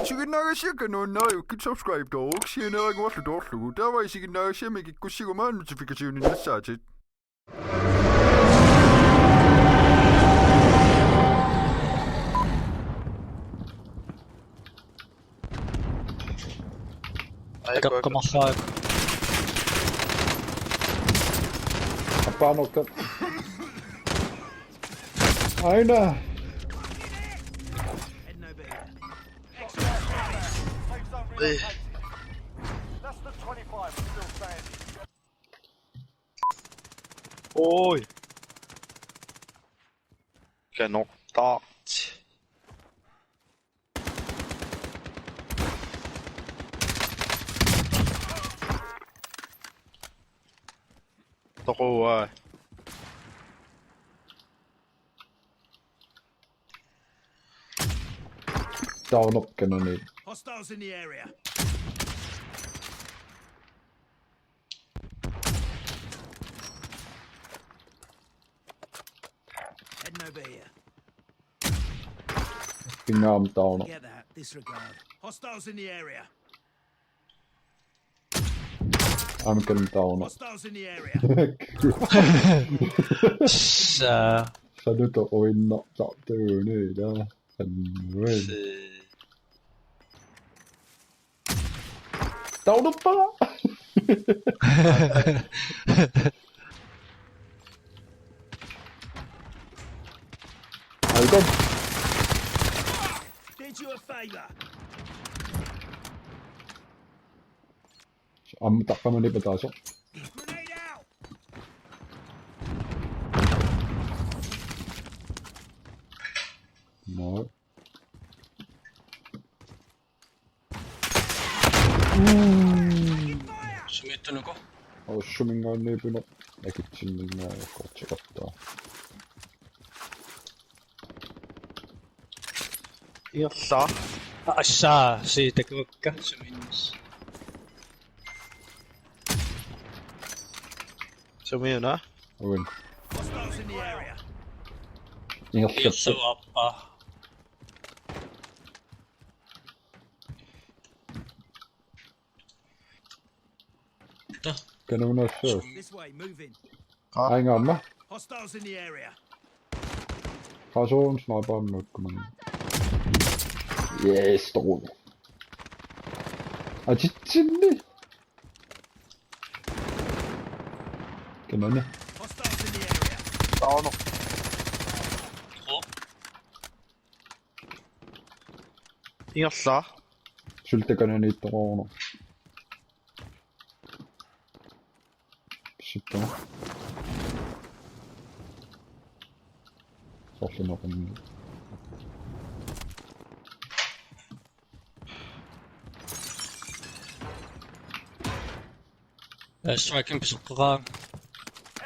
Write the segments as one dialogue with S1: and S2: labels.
S1: 지금 나가시니까 너 나요 그 subscribe 도 혹시 나가고 왔을 때 없고 다와 지금 나가시면 이거 시고만 노티피케이션이 났지.
S2: Ik heb hem al gehad.
S3: Een paar nog dat. Einer.
S4: Ôi. Cái nóc to. Rồi.
S3: Down up kan niet.
S5: Hostiles in the area. Heading over here.
S3: Pinga am down up.
S5: Get that. Disregard. Hostiles in the area.
S3: I'm getting down up.
S5: Hostiles in the area.
S3: Sa nyt on oinna tyynyydä. Down up pala! Aika.
S5: Did you a favor?
S3: Tappama niitä taas on.
S5: Grenade out!
S3: No.
S2: Smittynytkö?
S3: Ossuming on niipynä. Mäkin sinne näin kohta kattaa.
S4: Jossa.
S2: Saa siitä kokka. Se minnes.
S4: Så menar
S3: Oin.
S5: Hostiles in the area.
S2: Jossa vappaa.
S3: Kan du nå sjøl?
S5: This way, moving.
S3: Ei gamme.
S5: Hostiles in the area.
S3: Har så en sniper med kommer. Yes, stol. Ajitsinni. Kan du
S5: Hostiles in the area.
S4: tao nó. Jossa.
S3: Syltäkö ne niitä on? Sitten. Tosi nopeasti.
S2: Striking pisukkaan.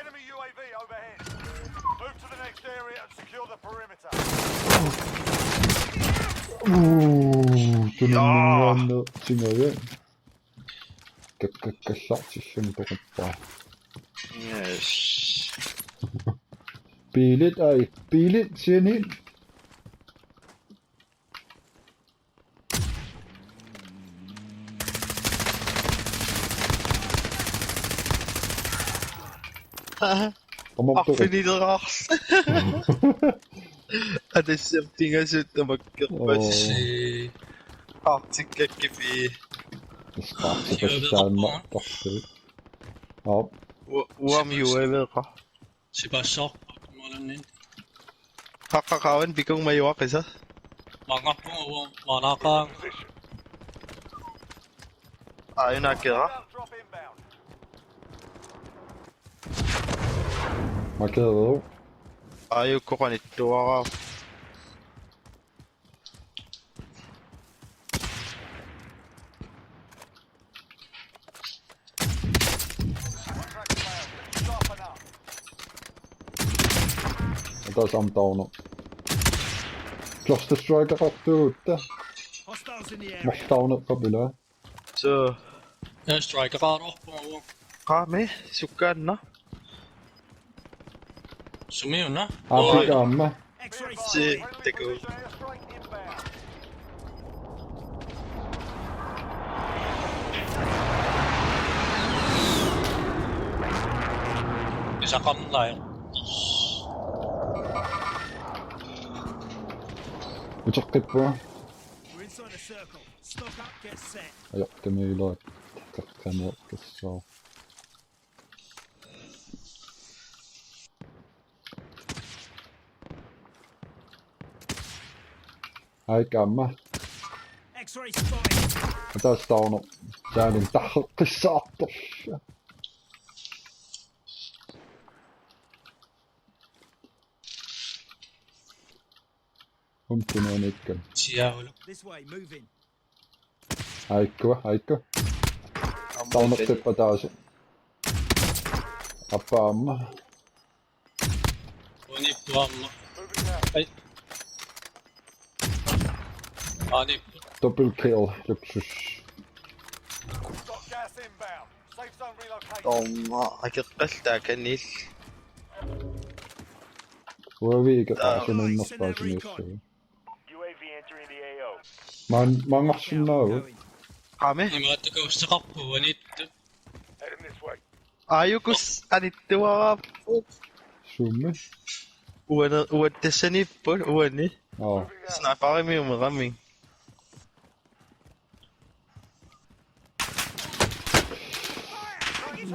S6: Enemy UAV overhead. Move to the next area and secure the perimeter.
S3: Tunnan singoje. Kakkassatsin tokottaa.
S4: Yes.
S3: Piilit siihen niin.
S4: Affinito raas. Hade something as ut om att Arctic kipi.
S3: Ja.
S4: Uam UAV.
S2: Se bare så. Mä olen niin.
S4: Kakakawan bigong mayo kaysa.
S2: Mga po, manakaan.
S4: Ayun na kira.
S6: Drop inbound.
S3: Markeret.
S4: Ayun ko kanito ako.
S3: Taas am down. Cluster striker rattu ute.
S5: Hostiles in the area.
S3: Must down up kabila.
S4: Så
S2: Striker var oppe.
S4: kami sukan na.
S2: Sumiyuna.
S3: Afrikamme.
S5: X-ray
S4: Si
S5: sighting.
S4: teko.
S6: Airstrike inbound.
S2: Saqarlaa.
S3: Uteqqippua
S5: We're inside a circle. Stock up, get set.
S3: ajaqtamiilaat taqqanuaq kassаа. Aikamma
S5: X-ray spotted.
S3: atastaarno taalin tarreqqissaartorla. Umtunuunikkan.
S2: Siyaulu.
S5: This way, move in.
S3: Aikku. Taunertippa taas. Appaamma.
S2: Unippuamma. Ai. Anippu.
S3: Double kill luksus.
S6: Got gas inbound. Safe zone relocated.
S4: Tomma akeqqaltaa kanil.
S3: Uaviiga taasununnerpaasimiussuu.
S6: UAV entering the AO.
S3: Maangarsunnaagu.
S4: Qame
S2: Imaattukuussaqarpu anittu.
S6: Heading this way.
S4: ayukus anittuaraappuut
S3: Summi.
S4: uattassanipput uani
S3: Oo.
S4: snaiparimiumeqami
S6: Standing.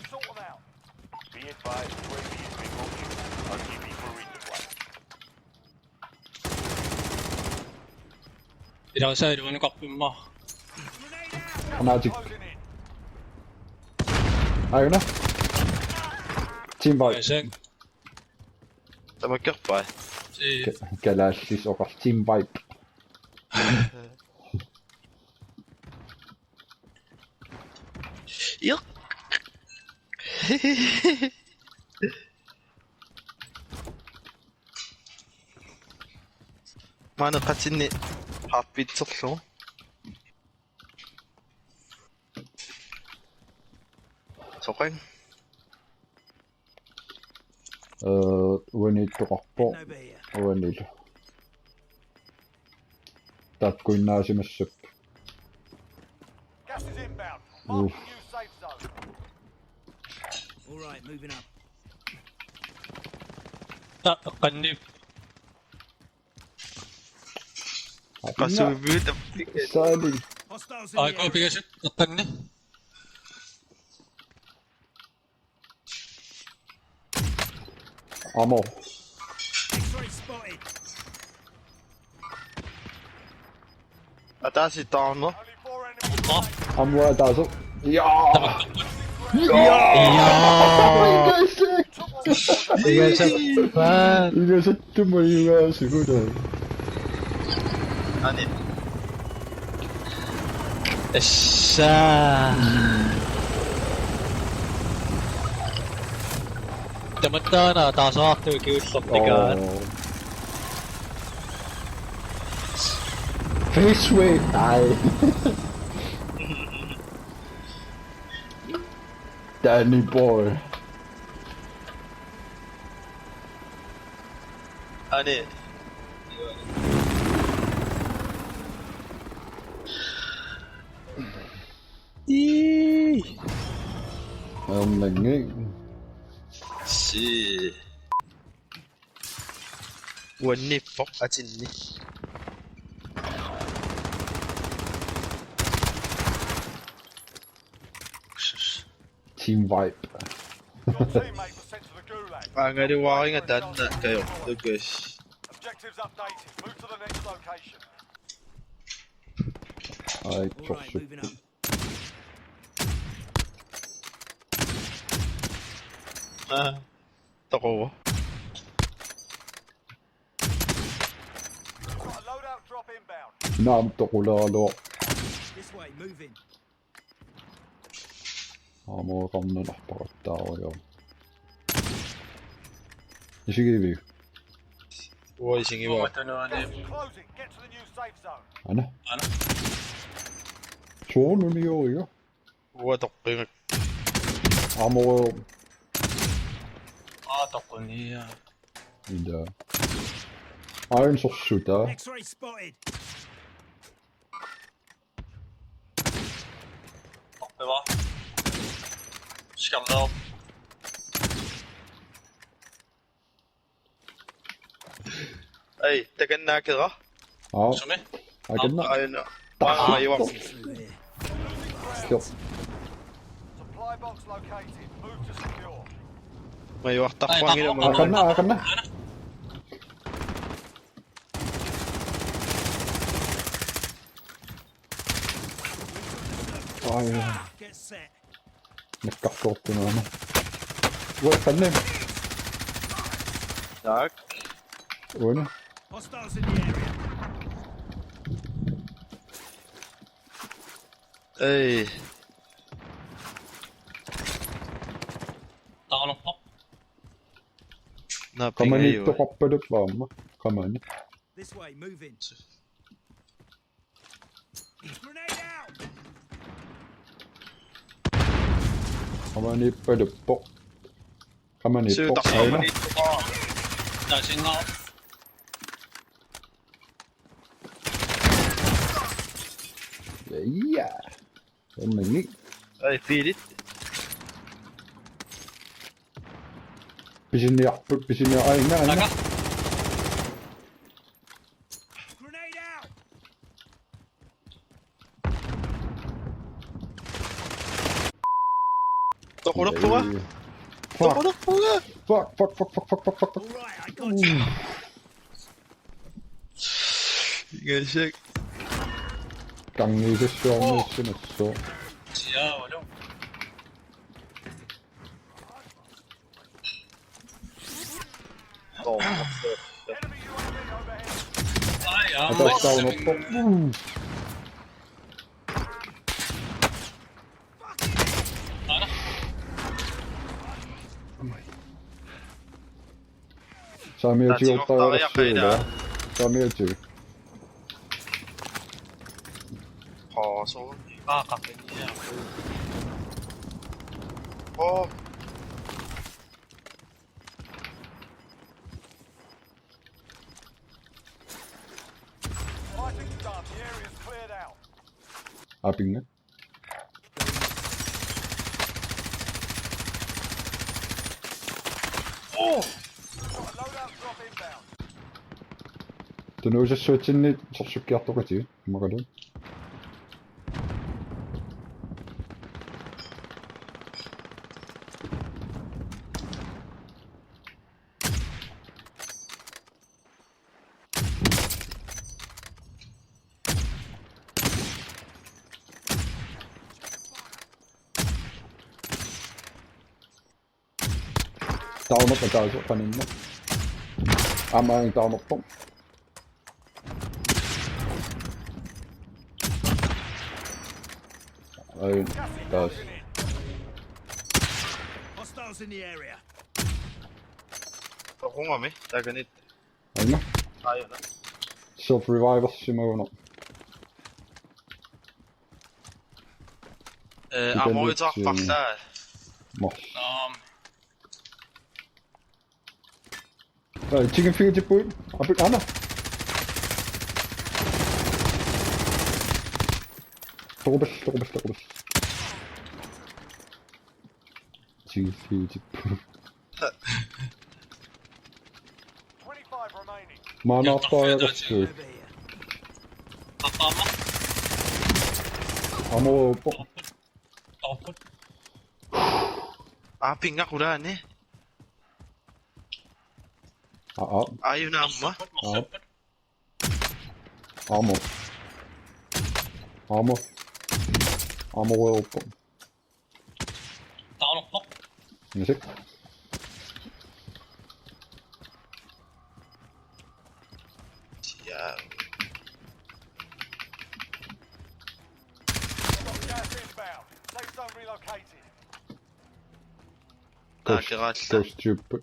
S6: Sort them out. Be advised, UAV is being ordered. RTV for resupply.
S2: Dynosaw qarpimma.
S3: Anaajik.
S6: Closing in.
S3: Ayuna. Team fight.
S2: Sen.
S4: tamakkerpaa
S3: Kalaallis oqar team fight.
S4: iq maaneqatinni harpitserlu soqang
S3: Uaniittoqarpo.
S5: Over here.
S3: Uanil. Takkuinnaasimassap.
S6: Gas is inbound.
S3: Oof.
S6: Marking new safe zone.
S5: All right, moving up.
S2: Qannip.
S4: qasuubiuta
S3: Saali.
S5: Hostiles in the
S2: Aiku
S5: area.
S2: pigasut qanni.
S3: Amo.
S5: X-ray spotted.
S4: ataasi taarno
S6: Only 4 enemies.
S3: Amwa taaso. Jaa.
S2: Pigasut.
S3: Iga sattumayigaasiguda.
S4: ani
S2: Essa. Tamattana taasaartu kiussartikaan.
S3: Face way. Ai. Danny boy.
S4: ani
S3: Länge.
S4: si uanni poq atinni
S3: Team vibe.
S6: Your teammate was sent to the gulag.
S4: angari waaringa tanna kayortukus
S6: Objectives updated. Move to the next location.
S3: Ai,
S5: All right,
S3: torsu.
S5: moving up.
S4: taqowa
S6: Got a loadout drop inbound.
S3: Naam toqulaalo.
S5: This way, move in.
S3: Amo qamnanarpaqattaariyo. Isigivi.
S4: uaisingiwa
S6: Gas is closing. Get to the new safe zone.
S3: Ana.
S2: Ana.
S3: Suununioriga.
S4: uatoqqinga
S3: Amo
S2: Toqqunia.
S3: ida. Iron sorsuta.
S5: X-ray spotted.
S2: Oppiva. Skallaa.
S4: Ei, takan kira.
S3: Ja,
S2: Som är?
S3: jag kan inte.
S4: Ayun na. Maiwan.
S5: Through here.
S3: Kill.
S6: Supply box located. Move to secure.
S4: Maiwan
S2: Ay,
S4: takpangin
S2: tako.
S4: naman.
S3: Jag kan inte. Aj,
S5: Get set.
S3: ne katsottu noin. Voi tänne.
S4: Tack.
S3: Voi ne.
S5: Hostiles in the area.
S4: Ei.
S2: Takoloppo.
S4: Napping
S3: Kommer ni
S4: ei
S3: inte
S4: oo.
S3: hoppa upp varma? Kommer ni?
S5: This way, move in. Grenade out!
S3: Kommer ni upp på? Kommer ni
S4: Syy
S3: på?
S4: takpangin
S3: Aina.
S4: dito ka.
S2: Täysin nga.
S3: Ja. Se meni.
S4: Ei, fiilit.
S3: Pisin ja aina.
S2: Taka.
S5: Grenade out!
S4: Takoloppo ka.
S3: Fuck,
S4: Takoloppo ka.
S3: fuck.
S5: All right, I got you.
S4: Ganshek.
S3: Kangisessa on myös sinussa.
S2: Siya, walo.
S4: Oh,
S6: Enemy UAV overhead.
S2: Ay,
S3: Tästä on oppo.
S2: Aina.
S3: Saa mieltä
S4: Täytyy
S3: ottaa
S4: ottaa
S3: edes
S4: ajapäitä.
S3: syydää. Saa mieltä.
S4: Haaso.
S2: Kakapin.
S4: Oh.
S6: Fighting's done. The area's cleared out.
S3: Apinga.
S4: Oh.
S6: Got a loadout drop inbound.
S3: Tänne olisi syötsin sopsukkia tokatiin. Mä katson. Tao nó phải tao chỗ phần hình đấy. Mà anh tao nó không. Ayun, taas.
S5: Hostiles in the area.
S4: Ako nga me. Taganit.
S3: Ayun na.
S4: Ayun na.
S3: Self-revive si Mona.
S4: Amo ito pakta.
S3: Mas. Chicken finger til bud. Anna. Robes. Chicken finger til bud.
S6: 25 remaining.
S3: Mä oon ottaa ja
S5: Over
S3: syy.
S5: here.
S2: Tapama.
S3: Amo po.
S2: Tapon.
S4: Aping nga kuraan eh. Ayun na amma.
S2: Masupot.
S3: Amo. Amo po.
S2: Takoloppo.
S3: Niin
S4: Yeah.
S6: Got gas inbound. Safe zone relocated.
S4: Nakakasta.
S3: Go stupid.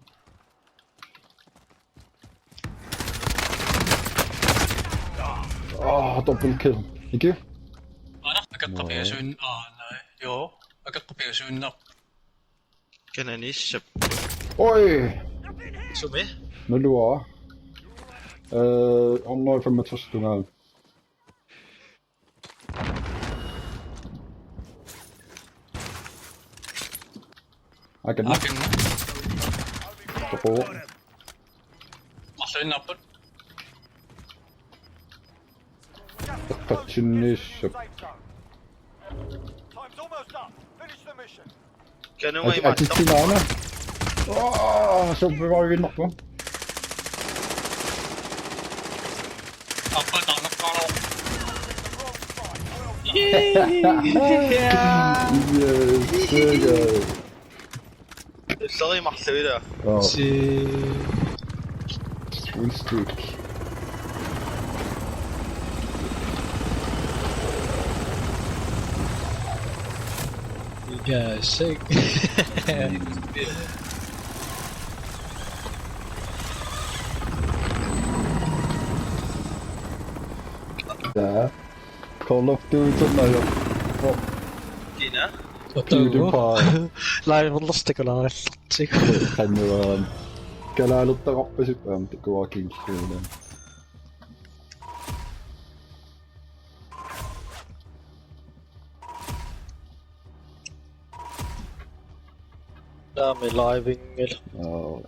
S3: Double kill. Ikke?
S2: Aina. Agakkapiasyyn. Nej. Joo. Agakkapiasyyn na.
S4: Kena ni siya.
S3: Oi!
S4: Sumi?
S3: Nu lurer. On noin 15 tunner. Agen.
S2: Apin nga.
S3: Tapo.
S5: Got him.
S2: Masyn napon.
S3: touching this shop.
S6: Safe zone. Time's almost up. Finish the mission.
S4: Kan mo
S3: At si Nana. Sobrang rin ako.
S2: Apa tak nak kalau?
S3: Yes, good.
S4: Sorry محسوي
S3: Oh,
S2: Si
S3: win streak.
S2: you guys sick.
S3: Ja. Call of Duty tayo. Oh,
S4: Kina?
S3: PewDiePie.
S2: Live on lastig och lära sig.
S3: Kan ju vara... Kan jag låta rappa sig fram till Walking-killen?
S2: Dami live ingel.
S3: Ja.